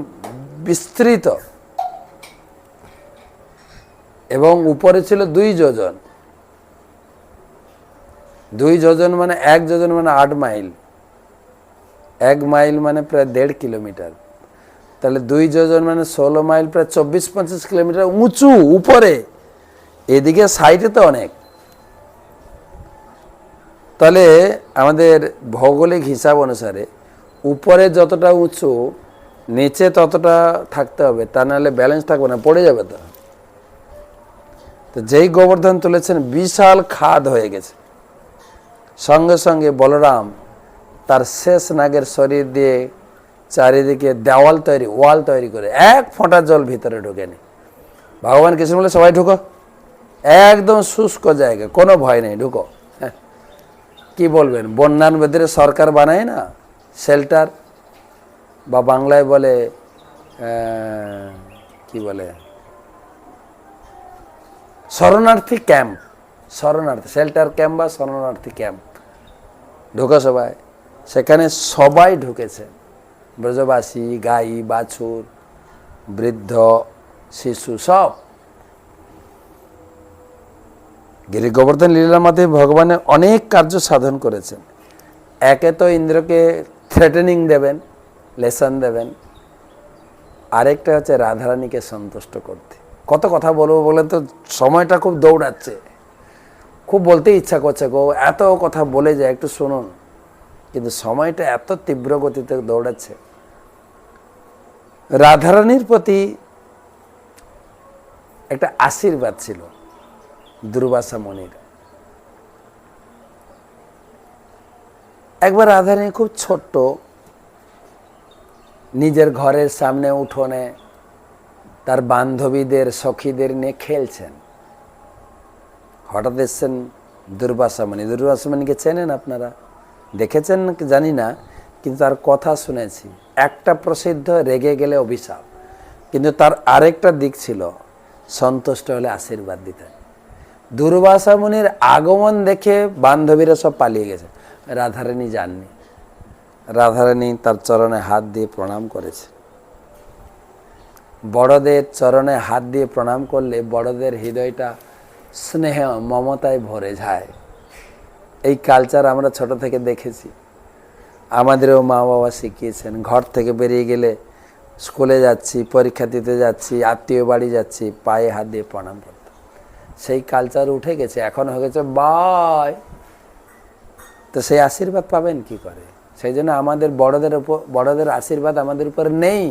বিস্তৃত এবং উপরে ছিল 2 যোজন। 2 যোজন মানে 1 যোজন মানে 8 মাইল, 1 মাইল মানে প্রায় 1.5 কিলোমিটার, তাহলে 2 যোজন মানে 16 মাইল, প্রায় 24-25 কিলোমিটার উঁচু উপরে, এদিকে সাইডে তো অনেক। তাহলে আমাদের ভৌগোলিক হিসাব অনুসারে উপরে যতটা উঁচু নিচে ততটা থাকতে হবে, তা নাহলে ব্যালেন্স থাকবে না, পড়ে যাবে। তো যেই গোবর্ধন তুলেছেন বিশাল খাদ হয়ে গেছে। সঙ্গে সঙ্গে বলরাম তার শেষ নাগের শরীর দিয়ে চারিদিকে ওয়াল তৈরি করে 1 ফোঁটা জল ভিতরে ঢোকেনি। ভগবান কৃষ্ণ বলে সবাই ঢুকো, একদম শুষ্ক জায়গা, কোনো ভয় নেই, ঢুকো। কি বলবেন, বন্যার ভেতরে সরকার বানায় না শেল্টার, বা বাংলায় বলে কি বলে শরণার্থী ক্যাম্প, শরণার্থী শেল্টার ক্যাম্প বা শরণার্থী ক্যাম্প ঢুকে সবাই, সেখানে সবাই ঢুকেছে, ব্রজবাসী, গাই বাছুর, বৃদ্ধ, শিশু সব। গিরি গোবর্ধন লীলার মাধ্যমে ভগবানের অনেক কার্য সাধন করেছেন। একে তো ইন্দ্রকে থ্রেটেনিং দেবেন, লেসন দেবেন, আরেকটা হচ্ছে রাধারানীকে সন্তুষ্ট করতে। কত কথা বলবো বলে তো সময়টা খুব দৌড়াচ্ছে, খুব বলতে ইচ্ছা করছে গো, এত কথা বলে যায়, একটু শুনুন, কিন্তু সময়টা এত তীব্র গতিতে দৌড়াচ্ছে। রাধারানীর প্রতি একটা আশীর্বাদ ছিল দুর্বাসা মুনির। একবার রাধারানী খুব ছোট্ট নিজের ঘরের সামনে উঠোনে তার বান্ধবীদের সখীদের নিয়ে খেলছেন। হঠাৎ এসছেন দুর্বাসা মুনি। দুর্বাসা মুনিকে চেনেন আপনারা, দেখেছেন নাকি জানি না, কিন্তু তার কথা শুনেছি। একটা প্রসিদ্ধ, রেগে গেলে অভিশাপ, কিন্তু তার আরেকটা দিক ছিল, সন্তুষ্ট হলে আশীর্বাদ দিতেন। দুর্বাসা মুনির আগমন দেখে বান্ধবীরা সব পালিয়ে গেছে, রাধারানী যাননি। রাধারানী তার চরণে হাত দিয়ে প্রণাম করেছে। বড়দের চরণে হাত দিয়ে প্রণাম করলে বড়দের হৃদয়টা স্নেহ মমতায় ভরে যায়। এই কালচার আমরা ছোট থেকে দেখেছি, আমাদেরও মা বাবা শিখিয়েছেন। ঘর থেকে বেরিয়ে গেলে, স্কুলে যাচ্ছি, পরীক্ষা দিতে যাচ্ছি, আত্মীয় বাড়ি যাচ্ছি, পায়ে হাত দিয়ে প্রণাম করতাম। সেই কালচার উঠে গেছে, এখন হয়ে গেছে বাই। তো সেই আশীর্বাদ পাবেন কি করে? সেই জন্য আমাদের বড়দের আশীর্বাদ আমাদের উপরে নেই।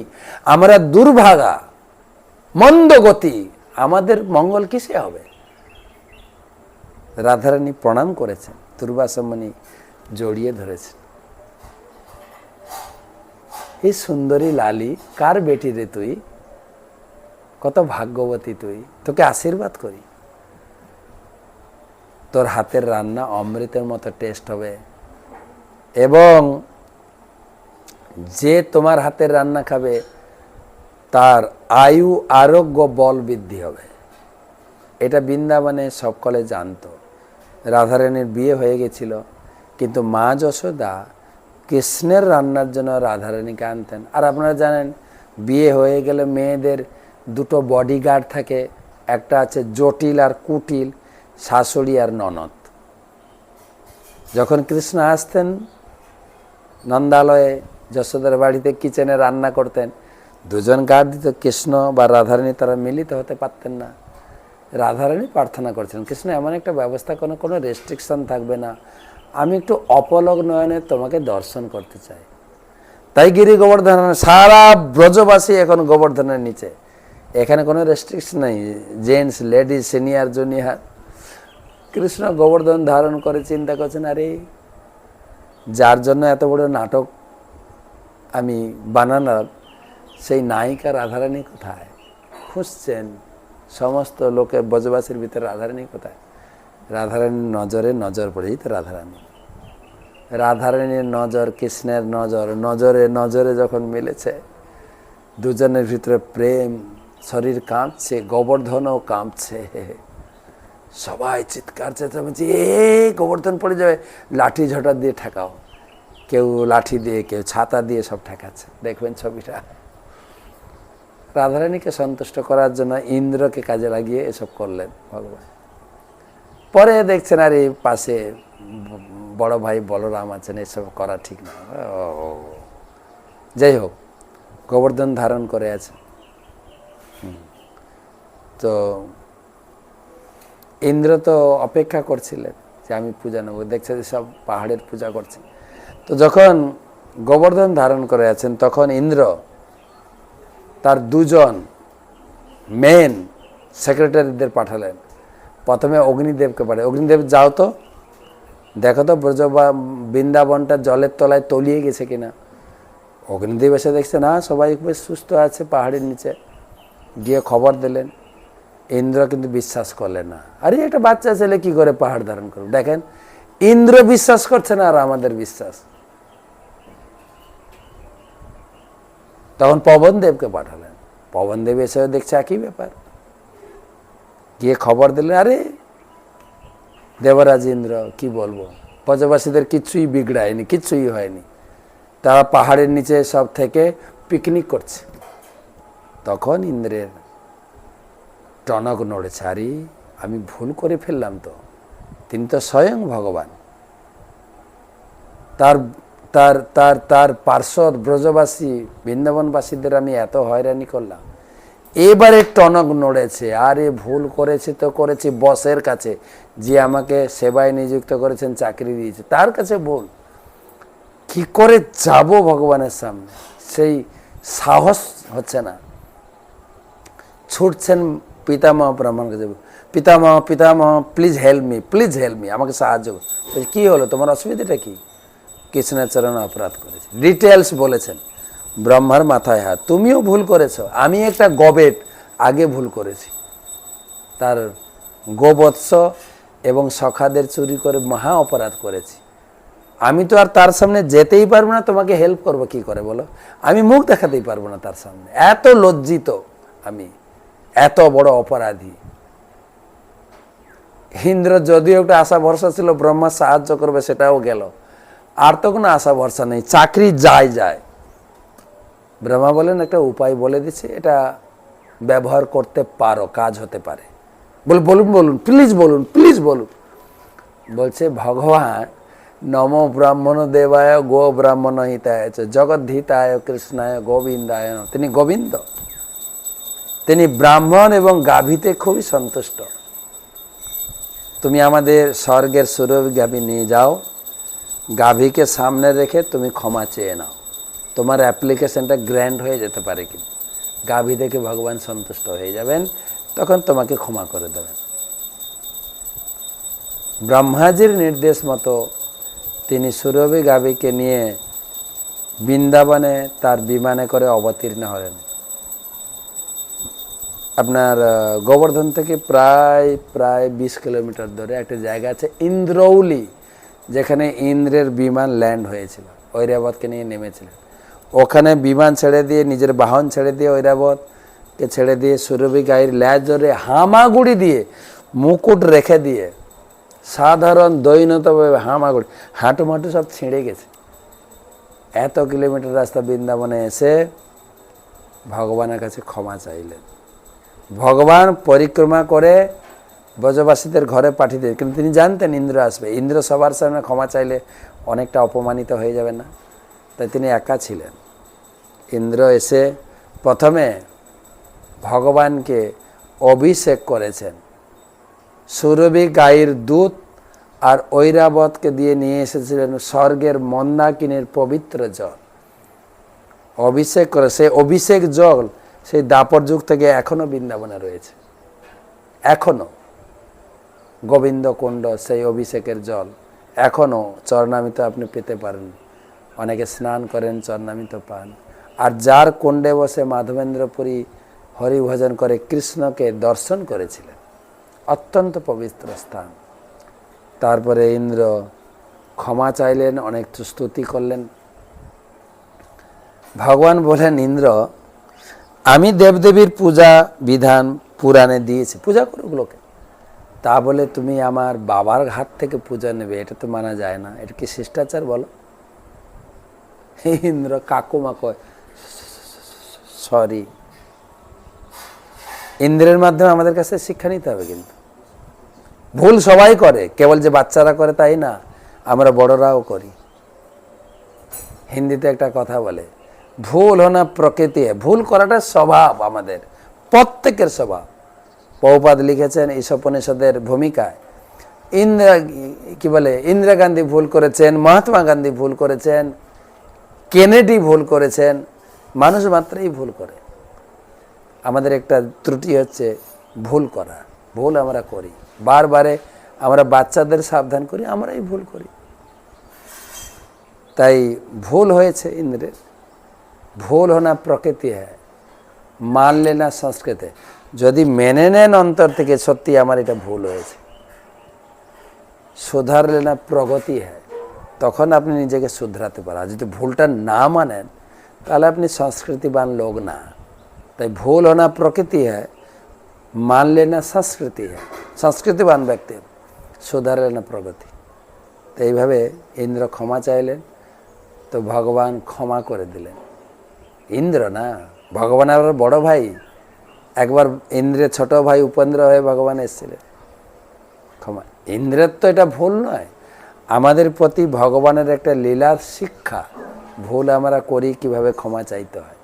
আমরা দুর্ভাগা, মন্দ গতি, আমাদের মঙ্গল কিসে হবে? রাধারানী প্রণাম করেছেন, দুর্বাসা মুনি জড়িয়ে ধরেছেন। এই সুন্দরী লালি, কার বেটি রে তুই, কত ভাগ্যবতী তুই, তোকে আশীর্বাদ করি, তোর হাতের রান্না অমৃতের মতো টেস্ট হবে, এবং যে তোমার হাতের রান্না খাবে তার আয়ু, আরোগ্য, বল বৃদ্ধি হবে। এটা বৃন্দাবনে সকলে জানতো। রাধারানীর বিয়ে হয়ে গেছিল, কিন্তু মা যশোদা কৃষ্ণের রান্নার জন্য রাধারানীকে আনতেন। আর আপনারা জানেন, বিয়ে হয়ে গেলে মেয়েদের দুটো বডিগার্ড থাকে, একটা আছে জটিল আর কুটিল, শাশুড়ি আর ননদ। যখন কৃষ্ণ আসতেন নন্দালয়ে, যশোদার বাড়িতে কিচেনে রান্না করতেন, দুজন গার্ড দিত, কৃষ্ণ বা রাধারানী তারা মিলিত হতে পারতেন না। রাধারানী প্রার্থনা করছেন, কৃষ্ণ এমন একটা ব্যবস্থা, কোনো রেস্ট্রিকশন থাকবে না, আমি একটু অপলক নয়নে তোমাকে দর্শন করতে চাই। তাই গিরি গোবর্ধন, সারা ব্রজবাসী এখন গোবর্ধনের নিচে, এখানে কোনো রেস্ট্রিকশন নেই, gents, ladies, senior, junior. Krishna Govardhan ধারণ করে চিন্তা করছেন, আরে যার জন্য এত বড় নাটক আমি বানালাম, সেই নায়িকা রাধারানী কোথায়? খুঁজছেন সমস্ত লোকের, ব্রজবাসীর ভিতরে রাধারানী কোথায়? রাধারানীর নজরে নজর পড়েই তো রাধারানী। রাধারানীর নজর, কৃষ্ণের নজর, নজরে নজরে যখন মিলেছে, দুজনের ভিতরে প্রেম, শরীর কাঁপছে, গোবর্ধনও কাঁপছে, সবাই চিৎকার চেঁচামেচি, গোবর্ধন পড়ে যাবে, লাঠি ঝটা দিয়ে ঠেকাও। কেউ লাঠি দিয়ে, কেউ ছাতা দিয়ে, সব ঠেকাচ্ছে। দেখবেন ছবিটা। রাধারানীকে সন্তুষ্ট করার জন্য ইন্দ্রকে কাজে লাগিয়ে এসব করলেন ভগবান। পরে দেখছেন আর এই পাশে বড় ভাই বলরাম আছেন, এসব করা ঠিক না। যাই হোক, গোবর্ধন ধারণ করে আছে। তো ইন্দ্র তো অপেক্ষা করছিলেন যে আমি পূজা নেব, দেখছে যে সব পাহাড়ের পূজা করছে। তো যখন গোবর্ধন ধারণ করে আছেন, তখন ইন্দ্র তার দুজন মেন সেক্রেটারিদের পাঠালেন। প্রথমে অগ্নিদেবকে পাঠায়, অগ্নিদেব যাও তো, দেখো তো বৃন্দাবনটা জলের তলায় তলিয়ে গেছে কিনা। অগ্নিদেব এসে দেখছে না, সবাই বেশ সুস্থ আছে পাহাড়ের নিচে। গিয়ে খবর দিলেন। ইন্দ্র কিন্তু বিশ্বাস করলেন না, আরে একটা বাচ্চা ছেলে কি করে পাহাড় ধারণ করবে। দেখেন, ইন্দ্র বিশ্বাস করছে না আর আমাদের বিশ্বাস। তখন পবনদেবকে পাঠালেন। পবনদেব এসে দেখছে একই ব্যাপার, গিয়ে খবর দিলেন, আরে দেবরাজ ইন্দ্র, কি বলবো, ব্রজবাসীদের কিচ্ছুই বিগড়ায়নি, কিচ্ছুই হয়নি, তারা পাহাড়ের নিচে সব থেকে পিকনিক করছে। তখন ইন্দ্রের টনক নড়েছে, আরে আমি ভুল করে ফেললাম তো, তিনি তো স্বয়ং ভগবান, তার তার তার তার পার্শ্বদ ব্রজবাসী বৃন্দাবনবাসীদের আমি এত হয়রানি করলাম। এবারে টনক নড়েছে, আরে ভুল করেছে তো করেছি বসের কাছে, যে আমাকে সেবায় নিযুক্ত করেছেন, চাকরি দিয়েছে, তার কাছে ভুল, কি করে যাব ভগবানের সামনে, সেই সাহস হচ্ছে না। ছুটছেন পিতামহ ব্রাহ্মণের কাছে, পিতামহ পিতামহ please help me, please help me, আমাকে সাহায্য করো। কি হলো, তোমার অসুবিধাটা কি? কৃষ্ণের চরণে অপরাধ করেছে, ডিটেলস বলেছেন। ব্রহ্মার মাথায় হাত, তুমিও ভুল করেছো, আমি একটা গবেট আগে ভুল করেছি, তার গোবৎস এবং সখাদের চুরি করে মহা অপরাধ করেছি, আমি তো আর তার সামনে যেতেই পারবো না, তোমাকে হেল্প করবো কি করে বলো, আমি মুখ দেখাতেই পারবো না তার সামনে, এত লজ্জিত আমি, এত বড় অপরাধী। ইন্দ্র যদিও একটা আশা ভরসা ছিল ব্রহ্মা সাহায্য করবে, সেটাও গেল, আর তো কোনো আশা ভরসা নেই, চাকরি যায় যায়। ব্রহ্মা বলেন একটা উপায় বলে দিচ্ছে, এটা ব্যবহার করতে পারো, কাজ হতে পারে। বলুন বলুন প্লিজ বলুন, প্লিজ বলুন। বলছে ভগবান নমো ব্রাহ্মণ দেবায় গো ব্রাহ্মণ হিতায় জগদ্ধিতায় কৃষ্ণায় গোবিন্দায়, তিনি গোবিন্দ, তিনি ব্রাহ্মণ এবং গাভীতে খুবই সন্তুষ্ট। তুমি আমাদের স্বর্গের সুরভি গাভী নিয়ে যাও, গাভীকে সামনে রেখে তুমি ক্ষমা চেয়ে নাও, তোমার অ্যাপ্লিকেশনটা গ্র্যান্ড হয়ে যেতে পারে, কিন্তু গাভী দেখে ভগবান সন্তুষ্ট হয়ে যাবেন, তখন তোমাকে ক্ষমা করে দেবেন। ব্রহ্মাজির নির্দেশ মতো তিনি সুরভি গাভীকে নিয়ে বৃন্দাবনে তার বিমানে করে অবতীর্ণ হলেন। আপনার গোবর্ধন থেকে প্রায় 20 কিলোমিটার দূরে একটা জায়গা আছে ইন্দ্রৌলি, যেখানে ইন্দ্রের বিমান ল্যান্ড হয়েছিল, ঐরাবতকে নিয়ে নেমেছিলেন। ওখানে বিমান ছেড়ে দিয়ে, নিজের বাহন ছেড়ে দিয়ে, ঐরাবতকে ছেড়ে দিয়ে সুরভি গাইর ল্যাজ ধরে হামাগুড়ি দিয়ে, মুকুট রেখে দিয়ে, সাধারণ দৈনতভাবে হামাগুড়ি, হাঁটুমাটু সব ছিঁড়ে গেছে। এত কিলোমিটার রাস্তা বৃন্দাবনে এসে ভগবানের কাছে ক্ষমা চাইলেন। ভগবান পরিক্রমা করে ব্রজবাসীদের ঘরে পাঠিয়ে দিলেন, কিন্তু তিনি জানতেন ইন্দ্র আসবে, ইন্দ্র সবার সামনে ক্ষমা চাইলে অনেকটা অপমানিত হয়ে যাবে না, তাই তিনি একা ছিলেন। ইন্দ্র এসে প্রথমে ভগবানকে অভিষেক করেছেন, সুরভি গাইর দুধ আর ঐরাবতকে দিয়ে নিয়ে এসেছিলেন স্বর্গের মন্দাকিনীর পবিত্র জল, অভিষেক করে, সেই অভিষেক জল সেই দাপর যুগ থেকে এখনো বৃন্দাবনে রয়েছে, এখনো গোবিন্দ কুণ্ড, সেই অভিষেকের জল এখনো চরণামৃত আপনি পেতে পারেন, অনেকে স্নান করেন, চরণামৃত পান। আর যার কুণ্ডে বসে মাধবেন্দ্রপুরী হরিভজন করে কৃষ্ণকে দর্শন করেছিলেন, অত্যন্ত পবিত্র স্থান। তারপরে ইন্দ্র ক্ষমা চাইলেন, অনেক স্তুতি করলেন। ভগবান বলেন, ইন্দ্র আমি দেবদেবীর পূজা বিধান পুরাণে দিয়েছি, পূজা করুক লোকে, তা বলে তুমি আমার বাবার হাত থেকে পূজা নেবে, এটা তো মানা যায় না, এটা কি শিষ্টাচার বলো? ইন্দ্র কাকুমা কয় সরি। ইন্দ্রের মাধ্যমে আমাদের কাছে শিক্ষা নিতে হবে, কিন্তু ভুল সবাই করে, কেবল যে বাচ্চারা করে তাই না, আমরা বড়রাও করি। হিন্দিতে একটা কথা বলে, ভুল হোনা প্রকৃতি, ভুল করাটা স্বভাব, আমাদের প্রত্যেকের স্বভাব। প্রভুপাদ লিখেছেন ঈশোপনিষদের ভূমিকায়, ইন্দিরা গান্ধী ভুল করেছেন, মহাত্মা গান্ধী ভুল করেছেন, কেনেডি ভুল করেছেন, মানুষ মাত্রই ভুল করে। আমাদের একটা ত্রুটি হচ্ছে ভুল করা, ভুল আমরা করি বারবারে, আমরা বাচ্চাদের সাবধান করি, আমরাই ভুল করি। তাই ভুল হয়েছে ইন্দ্রের, ভুল হোনা প্রকৃতি হ্যায়, মান লেনা সংস্কৃতি, যদি মেনে নেন অন্তর থেকে সত্যি আমার এটা ভুল হয়েছে, সুধার লেনা প্রগতি হ্যায়, তখন আপনি নিজেকে শুধরাতে পারেন। যদি ভুলটা না মানেন, তাহলে আপনি संस्कृतिवान लोग ना। তাই ভুল होना प्रकृति है, मान लेना संस्कृति है। संस्कृतिवान व्यक्ति सुधार लेना प्रगति। तो এইভাবে ইন্দ্র ক্ষমা চাইলেন, তো ভগবান ক্ষমা করে দিলেন। ইন্দ্র না, ভগবানের বড় ভাই। একবার ইন্দ্রের ছোট ভাই উপেন্দ্র হয়ে ভগবান এসেছিলেন। ক্ষমা, ইন্দ্রের তো এটা ভুল নয়, আমাদের প্রতি ভগবানের একটা লীলার শিক্ষা। ভুল আমরা করি, কিভাবে ক্ষমা চাইতে হয়।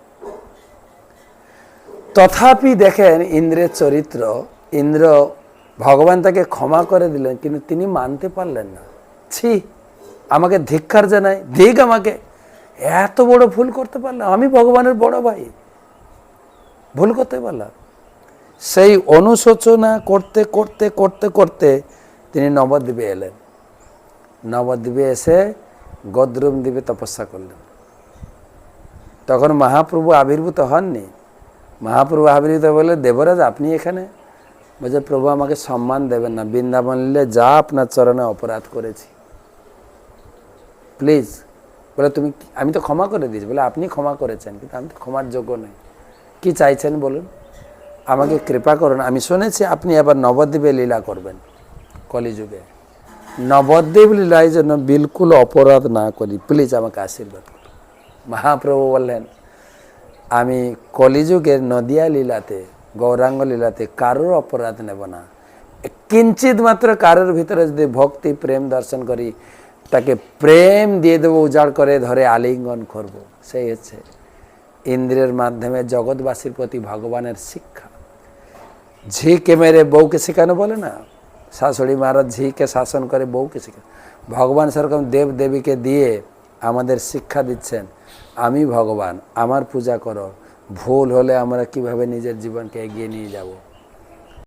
তথাপি দেখেন ইন্দ্রের চরিত্র, ইন্দ্র ভগবান তাকে ক্ষমা করে দিলেন, কিন্তু তিনি মানতে পারলেন না। ছি, আমাকে ধিক্কার জানাই, দিক আমাকে, এত বড় ভুল করতে পারলাম, আমি ভগবানের বড় ভাই, ভুল করতে পারলাম। সেই অনুশোচনা করতে করতে করতে করতে তিনি নবদ্বীপে এলেন। নবদ্বীপে এসে গদ্রুম দ্বীপে তপস্যা করলেন। তখন মহাপ্রভু আবির্ভূত হননি। মহাপ্রভু আবির্ভূত বলে, দেবরাজ আপনি এখানে? বলছে, প্রভু আমাকে সম্মান দেবেন না, বৃন্দাবন নিলে যা আপনার চরণে অপরাধ করেছি, প্লিজ। বলে, তুমি, আমি তো ক্ষমা করে দিয়েছি। বলে, আপনি ক্ষমা করেছেন, কিন্তু আমি তো ক্ষমার যোগ্য নই। কি চাইছেন বলুন? আমাকে কৃপা করুন। আমি শুনেছি আপনি আবার নবদ্বীপে লীলা করবেন কলিযুগে। নবদ্বীপ লীলায় যেন বিলকুল অপরাধ না করি, প্লিজ আমাকে আশীর্বাদ করুন। মহাপ্রভু বললেন, আমি কলিযুগের নদিয়া লীলাতে, গৌরাঙ্গ লীলাতে কারোর অপরাধ নেব না। কিঞ্চিত মাত্র কারোর ভিতরে যদি ভক্তি প্রেম দর্শন করি, তাকে প্রেম দিয়ে দেবো, উজাড় করে ধরে আলিঙ্গন করব। সেই হচ্ছে ইন্দ্রের মাধ্যমে জগৎবাসীর প্রতি ভগবানের শিক্ষা। ঝিকে মেরে বউকে শেখানো বলে না, শাশুড়ি মহারাজ ঝিকে শাসন করে বউকে শেখানো। ভগবান সেরকম দেব দেবীকে দিয়ে আমাদের শিক্ষা দিচ্ছেন, আমি ভগবান, আমার পূজা করো। ভুল হলে আমরা কিভাবে নিজের জীবনকে এগিয়ে নিয়ে যাব।